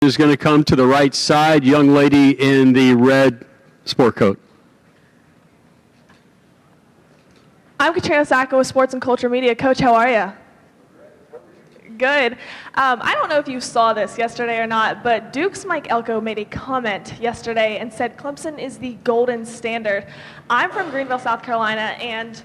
is going to come to the right side. Young lady in the red sport coat. I'm Katrina Sacco with Sports and Culture Media. Coach, how are you? Good. I don't know if you saw this yesterday or not, but Duke's Mike Elko made a comment yesterday and said Clemson is the golden standard. I'm from Greenville, South Carolina, and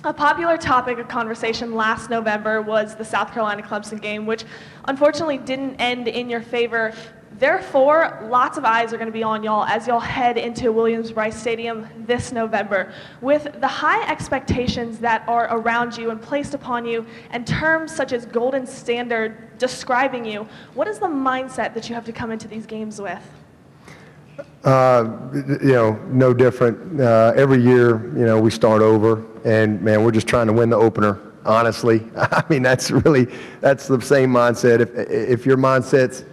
a popular topic of conversation last November was the South Carolina-Clemson game, which unfortunately didn't end in your favor. Therefore, lots of eyes are going to be on y'all as y'all head into Williams-Brice Stadium this November. With the high expectations that are around you and placed upon you, and terms such as golden standard describing you, what is the mindset that you have to come into these games with? No different. Every year, we start over, and man, we're just trying to win the opener. Honestly, I mean that's the same mindset. If your mindset's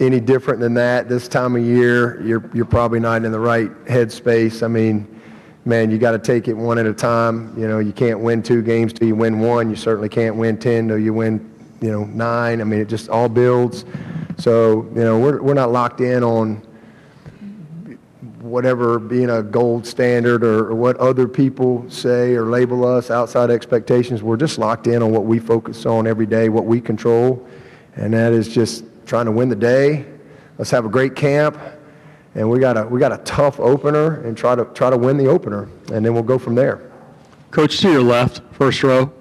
any different than that this time of year, you're probably not in the right headspace. I mean, man, you got to take it one at a time. You can't win 2 games till you win 1. You certainly can't win 10 till you win 9. I mean, it just all builds. So we're not locked in on whatever being a gold standard or what other people say or label us outside expectations. We're just locked in on what we focus on every day, what we control, and that is just trying to win the day. Let's have a great camp, and we got a tough opener, and try to win the opener, and then we'll go from there. Coach, to your left, first row.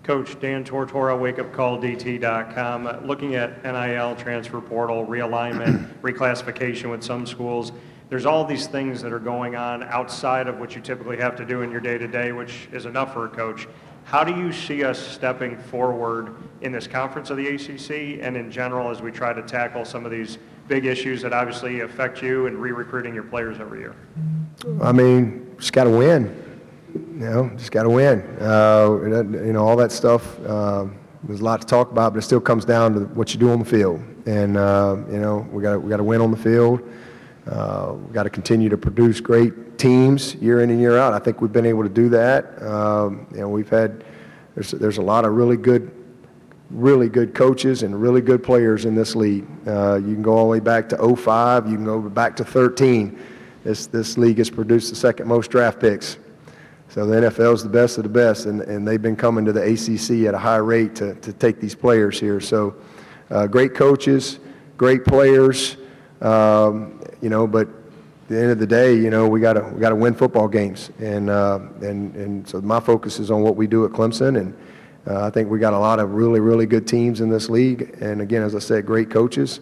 Coach Dan Tortora, wakeupcalldt.com. Looking at NIL, transfer portal, realignment, reclassification with some schools, there's all these things that are going on outside of what you typically have to do in your day-to-day, which is enough for a coach. How do you see us stepping forward in this conference of the ACC and in general as we try to tackle some of these big issues that obviously affect you and re-recruiting your players every year? I mean, just got to win. Just got to win. All that stuff, there's a lot to talk about, but it still comes down to what you do on the field. And, we got to win on the field. We've got to continue to produce great teams year in and year out. I think we've been able to do that. There's a lot of really good coaches and really good players in this league. You can go all the way back to 05. You can go back to 13. This league has produced the second most draft picks. So the NFL is the best of the best, and they've been coming to the ACC at a high rate to take these players here. So great coaches, great players. But at the end of the day, we got to win football games, and so my focus is on what we do at Clemson, and I think we got a lot of really, really good teams in this league, and again, as I said, great coaches.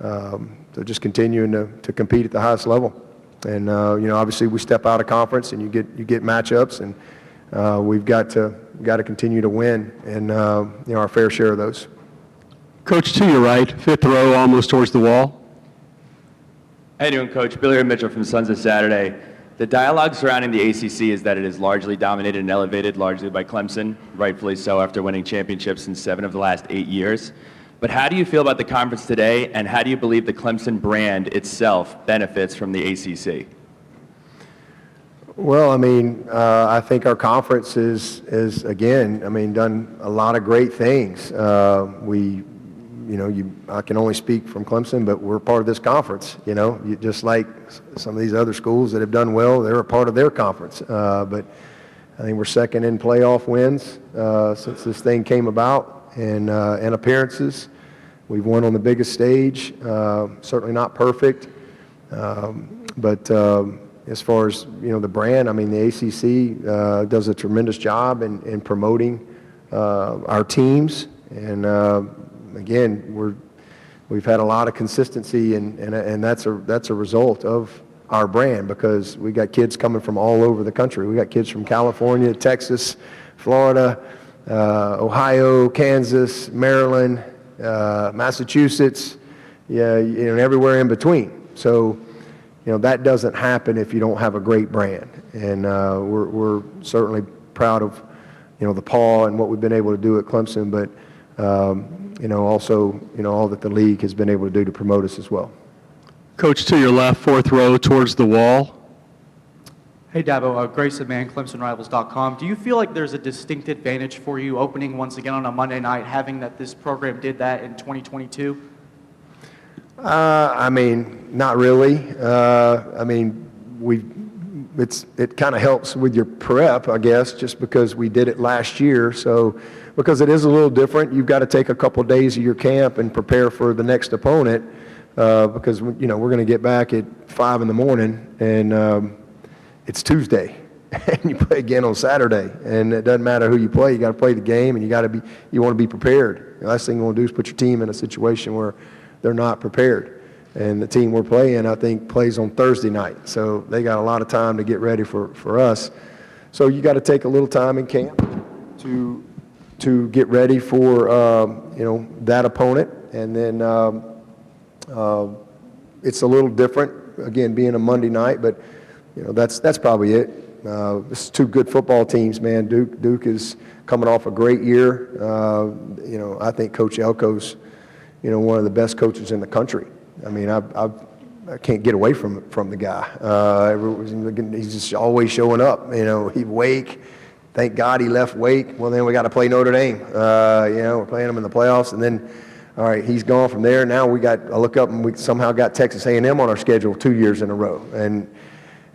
So just continuing to compete at the highest level, and obviously we step out of conference, and you get matchups, and we've got to continue to win, and our fair share of those. Coach, to your right, fifth row, almost towards the wall. How you doing, Coach? Billy Mitchell from Sons of Saturday. The dialogue surrounding the ACC is that it is largely dominated and elevated largely by Clemson, rightfully so after winning championships in 7 of the last 8 years. But how do you feel about the conference today, and how do you believe the Clemson brand itself benefits from the ACC? Well, I think our conference is again, done a lot of great things. I can only speak from Clemson, but we're part of this conference. Just like some of these other schools that have done well, they're a part of their conference. But I think we're second in playoff wins since this thing came about, and appearances. We've won on the biggest stage. Certainly not perfect, but as far as the brand, the ACC does a tremendous job in promoting our teams, and again, we've had a lot of consistency, and that's a result of our brand, because we got kids coming from all over the country. We got kids from California, Texas, Florida, Ohio, Kansas, Maryland, Massachusetts, everywhere in between. So, that doesn't happen if you don't have a great brand, and we're certainly proud of the Paw and what we've been able to do at Clemson, but also, all that the league has been able to do to promote us as well. Coach, to your left, fourth row, towards the wall. Hey, Dabo, Grayson Mann, ClemsonRivals.com. Do you feel like there's a distinct advantage for you opening once again on a Monday night, having that this program did that in 2022? I mean, not really. I mean, it kind of helps with your prep, I guess, just because we did it last year. So, because it is a little different, you've got to take a couple days of your camp and prepare for the next opponent. Because we're going to get back at 5 in the morning, and it's Tuesday, and you play again on Saturday. And it doesn't matter who you play; you got to play the game, and you want to be prepared. The last thing you want to do is put your team in a situation where they're not prepared. And the team we're playing, I think, plays on Thursday night, so they got a lot of time to get ready for us. So you got to take a little time in camp to get ready for that opponent, and then. It's a little different, again, being a Monday night, but that's probably it. This is two good football teams, man. Duke is coming off a great year. I think Coach Elko's, one of the best coaches in the country. I mean, I can't get away from the guy. He's just always showing up. He Wake. Thank God he left Wake. Well, then we got to play Notre Dame. We're playing them in the playoffs, and then. All right, he's gone from there. Now I look up and we somehow got Texas A&M on our schedule 2 years in a row. And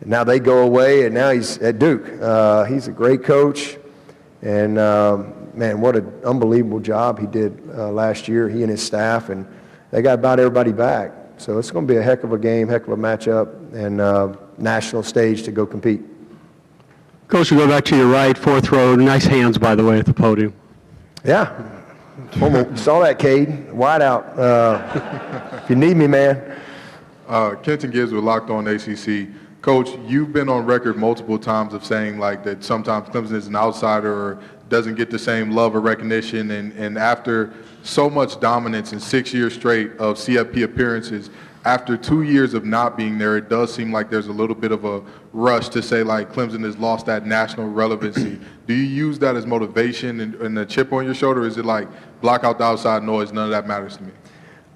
now they go away, and now he's at Duke. He's a great coach. And, man, what an unbelievable job he did last year, he and his staff. And they got about everybody back. So it's going to be a heck of a game, heck of a matchup, and national stage to go compete. Coach, we'll go back to your right, fourth row. Nice hands, by the way, at the podium. Yeah. Saw that, Cade. Wide out. If you need me, man. Kenton Gibbs with Locked On ACC. Coach, you've been on record multiple times of saying that sometimes Clemson is an outsider or doesn't get the same love or recognition. And after so much dominance in 6 years straight of CFP appearances, after 2 years of not being there, it does seem like there's a little bit of a rush to say Clemson has lost that national relevancy. Do you use that as motivation and a chip on your shoulder? Or is it block out the outside noise, none of that matters to me?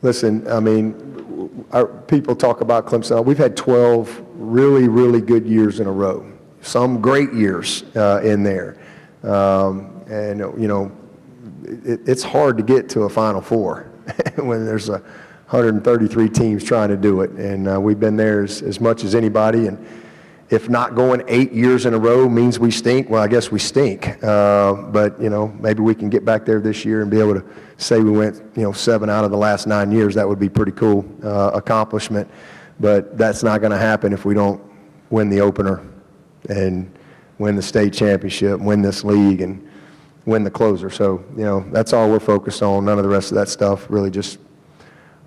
Listen, I mean, people talk about Clemson. We've had 12 really, really good years in a row. Some great years in there. It's hard to get to a Final Four when there's 133 teams trying to do it. And we've been there as much as anybody. And if not going 8 years in a row means we stink, well, I guess we stink. But, maybe we can get back there this year and be able to say we went, 7 out of the last 9 years. That would be pretty cool accomplishment. But that's not going to happen if we don't win the opener and win the state championship, win this league, and win the closer. So, that's all we're focused on. None of the rest of that stuff, really just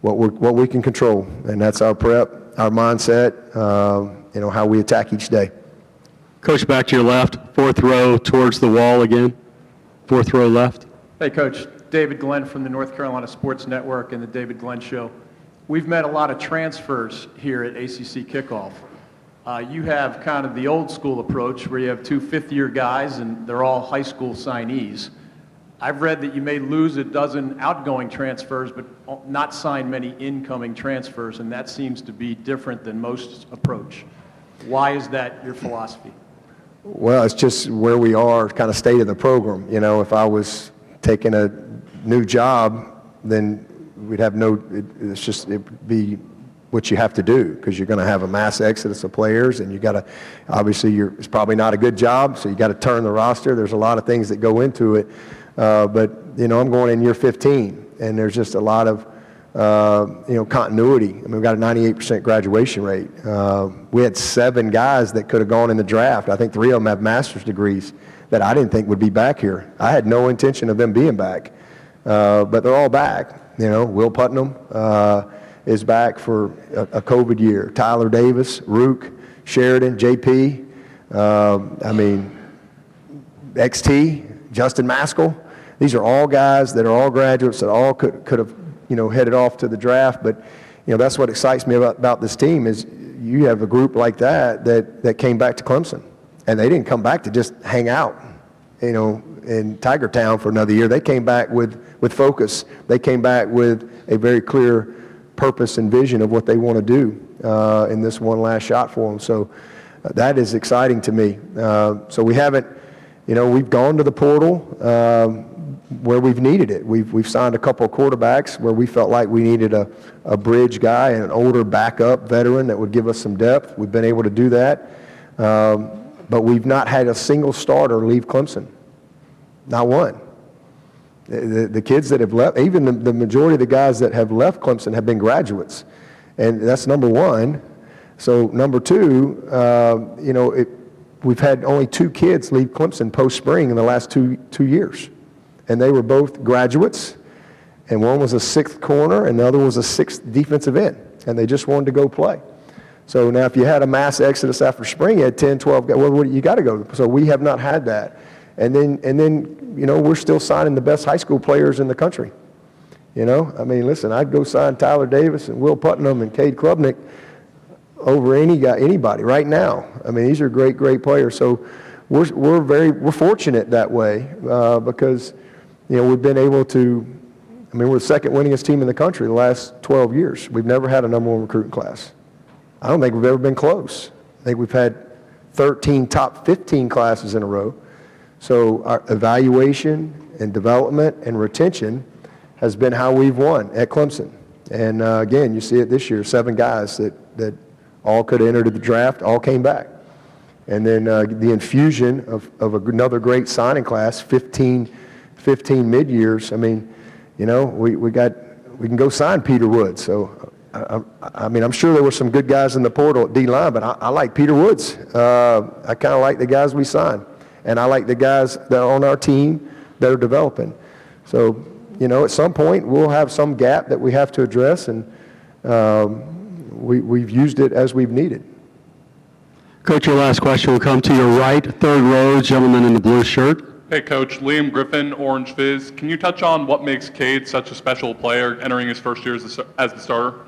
what we can control. And that's our prep, our mindset, how we attack each day. Coach, back to your left, fourth row towards the wall again. Fourth row left. Hey, Coach. David Glenn from the North Carolina Sports Network and the David Glenn Show. We've met a lot of transfers here at ACC Kickoff. You have kind of the old school approach where you have 2 fifth-year guys and they're all high school signees. I've read that you may lose a dozen outgoing transfers but not sign many incoming transfers, and that seems to be different than most approach. Why is that your philosophy? Well, it's just where we are, kind of state of the program. If I was taking a new job, then we'd have it'd be what you have to do, because you're going to have a mass exodus of players, and you got to, obviously, it's probably not a good job, so you got to turn the roster. There's a lot of things that go into it, but I'm going in year 15, and there's just a lot of continuity. I mean, we've got a 98% graduation rate. We had 7 guys that could have gone in the draft. I think 3 of them have master's degrees that I didn't think would be back here. I had no intention of them being back, but they're all back. Will Putnam is back for a COVID year. Tyler Davis, Rook, Sheridan, JP, XT, Justin Maskell. These are all guys that are all graduates that all could have, headed off to the draft. But, that's what excites me about this team is you have a group like that came back to Clemson. And they didn't come back to just hang out, in Tiger Town for another year. They came back with focus. They came back with a very clear purpose and vision of what they want to do in this one last shot for them. So that is exciting to me. So we haven't, we've gone to the portal, where we've needed it. We've signed a couple of quarterbacks where we felt like we needed a bridge guy and an older backup veteran that would give us some depth. We've been able to do that. But we've not had a single starter leave Clemson. Not one. The kids that have left, even the majority of the guys that have left Clemson have been graduates. And that's number one. So number two, we've had only 2 kids leave Clemson post-spring in the last two years. And they were both graduates. And one was a 6th corner and the other was a 6th defensive end. And they just wanted to go play. So now if you had a mass exodus after spring, you had 10, 12 guys, well, you got to go. So we have not had that. And then we're still signing the best high school players in the country. I mean, listen, I'd go sign Tyler Davis and Will Putnam and Cade Klubnik over anybody right now. I mean, these are great players. So we're fortunate that way because we've been able to. I mean, we're the 2nd winningest team in the country the last 12 years. We've never had a number 1 recruiting class. I don't think we've ever been close. I think we've had 13 top 15 classes in a row. So our evaluation and development and retention has been how we've won at Clemson. And again, you see it this year, 7 guys that all could have entered the draft, all came back. And then the infusion of another great signing class, 15 mid-years. I mean, we can go sign Peter Woods. So I mean, I'm sure there were some good guys in the portal at D-line, but I like Peter Woods. I kind of like the guys we signed. And I like the guys that are on our team that are developing. So, at some point we'll have some gap that we have to address, and we've used it as we've needed. Coach, your last question will come to your right, 3rd row, gentleman in the blue shirt. Hey, Coach. Liam Griffin, Orange Fizz. Can you touch on what makes Cade such a special player entering his first year as the starter?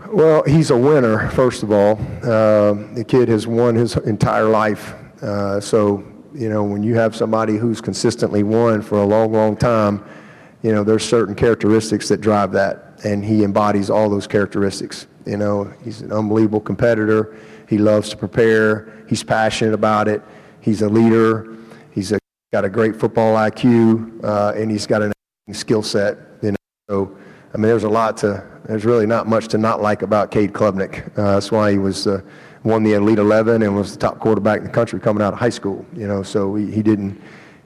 Well, he's a winner, first of all. The kid has won his entire life. So, when you have somebody who's consistently won for a long time, there's certain characteristics that drive that, and he embodies all those characteristics. He's an unbelievable competitor. He loves to prepare. He's passionate about it. He's a leader. He's got a great football IQ, and he's got an skill set. So, I mean, there's really not much to not like about Cade Klubnik. That's why he won the Elite 11 and was the top quarterback in the country coming out of high school. So he didn't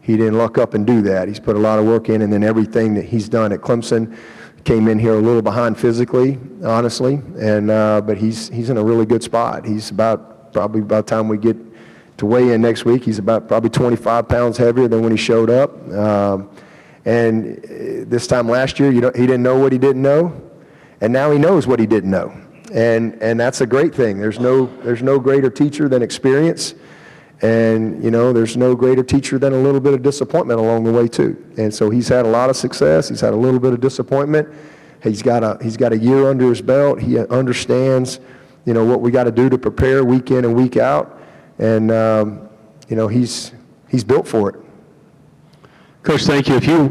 luck up and do that. He's put a lot of work in, and then everything that he's done at Clemson, came in here a little behind physically, honestly, and but he's in a really good spot. He's probably by the time we get to weigh in next week, he's about probably 25 pounds heavier than when he showed up. And this time last year, he didn't know what he didn't know, and now he knows what he didn't know. And that's a great thing. There's no greater teacher than experience, and there's no greater teacher than a little bit of disappointment along the way too. And so he's had a lot of success. He's had a little bit of disappointment. He's got a year under his belt. He understands what we got to do to prepare week in and week out, and he's built for it. Coach, thank you. If you